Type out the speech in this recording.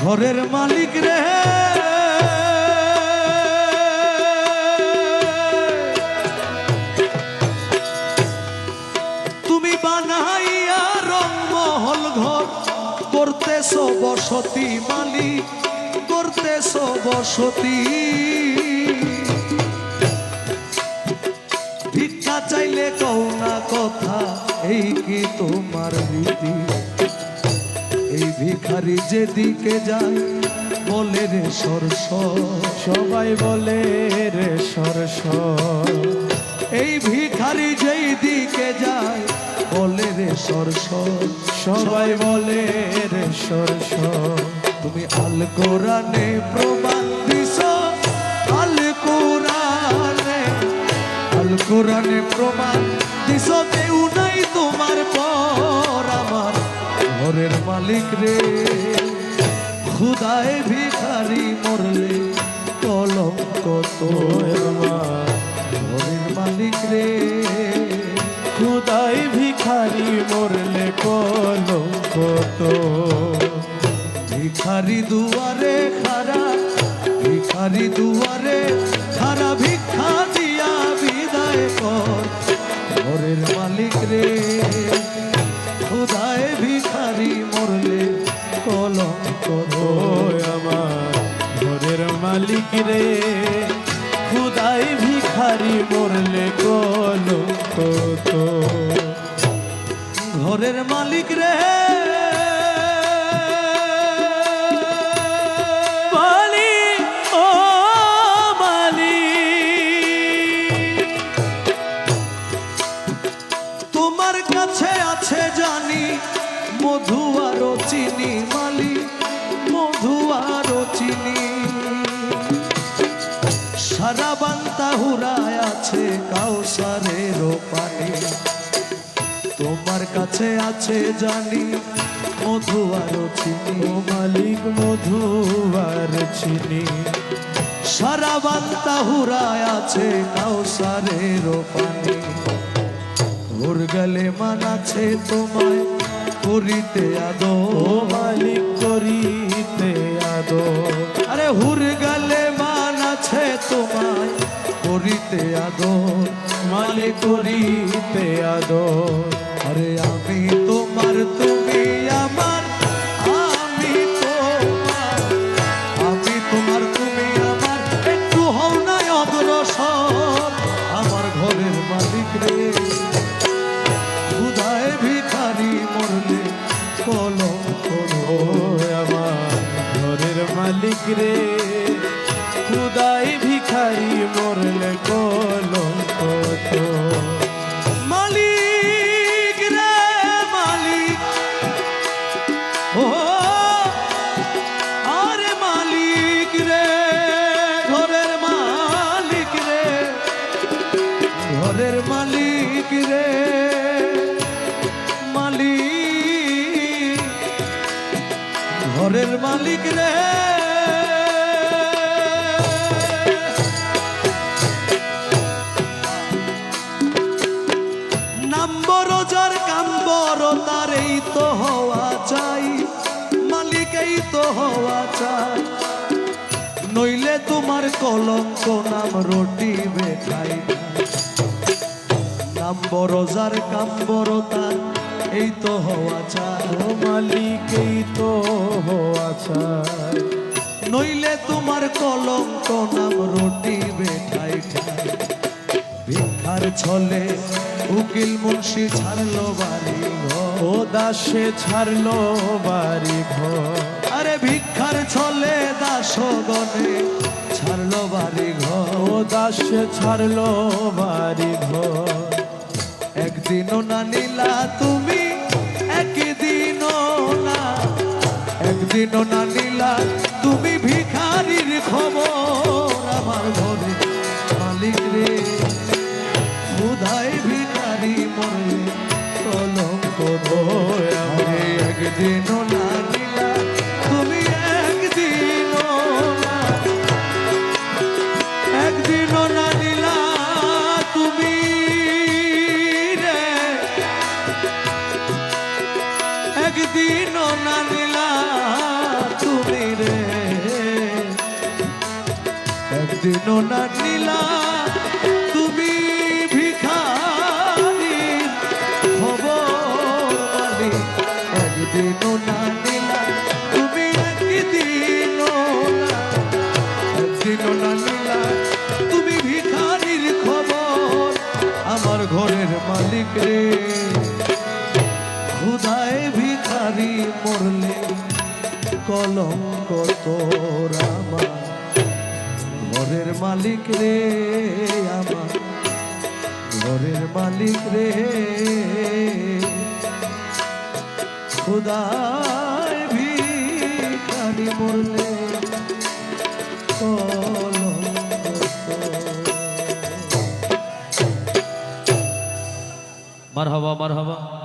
ঘরের মালিক রে তুমি বানাইয়া রংমহল ঘর করতেছো বসতি মালিক করতেছো বসতি ভিক্ষা চাইলে কও না কথা এই কি তোমার রীতি এই ভিখারি যেদিকে যায় বলে রে সরস সবাই বলে রে সরস এই ভিখারি যেই দিকে যায় বলে রে সরস সবাই বলে রে সরস তুমি আল কোরআনে প্রমাণ দিছো আল কোরআনে প্রমাণ দিছো কেউ নাই তোমার পর আমার ঘরের মালিক রে খুদায় ভিখারি মরলে কলঙ্ক তো ঘরের মালিক রে খুদাই ভিখারি মরলে কলঙ্ক তো ভিখারি দুয়ারে খারা ভিখারি দুয়ারে খারা ভিক্ষা দিয়া বিদায় কর ঘরের মালিক রে খুদায় ভিখারি মরলে কলঙ্ক তো আমার ঘরের মালিক রে খুদাই ভিখারি মরলে কলঙ্ক তো ঘরের মালিক রে তোমার কাছে আছে জানি মধু আর চিনি মালিক মধু আর চিনি সারা বান্তা হুরায় আছে কাউসারের পানি তোমার কাছে আছে জানি মধু আর চিনি ও মালিক মধু আর চিনি সারা বান্তা হুরায় আছে কাউসারের পানি ঘুর গেলে মানাছে তোমায় করিতে আদো ও মালিক করিতে আদো আরে হুর গেলে মানাছে তোমায় করিতে আদো মালিক করিতে আদো আরে আমি তোমার তুমি আমার আমি তোমার তুমি আমার একটু হও না অগ্রসর আমার ঘরের মালিক রে খুদায় ভিখারি মরলে কলঙ্ক ও আমার ঘরের মালিক রে খুদাই ভিখারি মরলে কলঙ্ক তো মালিক রে মালিক ও আরে মালিক রে ঘরের মালিক রে ঘরের মালিক রে মালিক ঘরের মালিক রে নাম্বরজার কাম্বর তার এই তো হওয়া চাই মালিক এই তো হওয়া চাই নইলে তোমার কলঙ্ক নাম রটিবে খাই নাম্বরজার কাম্বর তার এই তো হওয়া চাই ও মালিক এই তো হওয়া চাই নইলে তোমার কলঙ্ক নাম রটিবে ঠাই ঠাই ভিক্ষার ছলে উকিল মুন্সি ছাড়লো বাড়ি ঘর ও দাসে ছাড়লো বাড়ি ঘর আরে ভিক্ষার ছলে দাসগণে ছাড়লো বাড়ি ঘর ও দাসে ছাড়লো বাড়ি ঘর একদিনও না নিলা তুমি একদিনও না নিলা তুমি ভিখারির খবর আমার ঘরে মালিক রে খুদাই ভিখারি মরে কলঙ্ক ধরে আরে একদিনও না নিলা তুমি একদিনও না নিলা তুমি রে একদিনও না নিলা তুমি রে না নীলা তুমি ভিখারি খবর মালিক একদিনও না নীলা তুমি একদিনও না নীলা তুমি ভিখারির খবর আমার ঘরের মালিক রে খুদায় ভিখারি মরলে কলঙ্ক তোর আমার ঘরের মালিক রে আমার ঘরের মালিক রে খুদায় ভিখারি মরলে কলঙ্ক তোর। মারহাবা মারহাবা।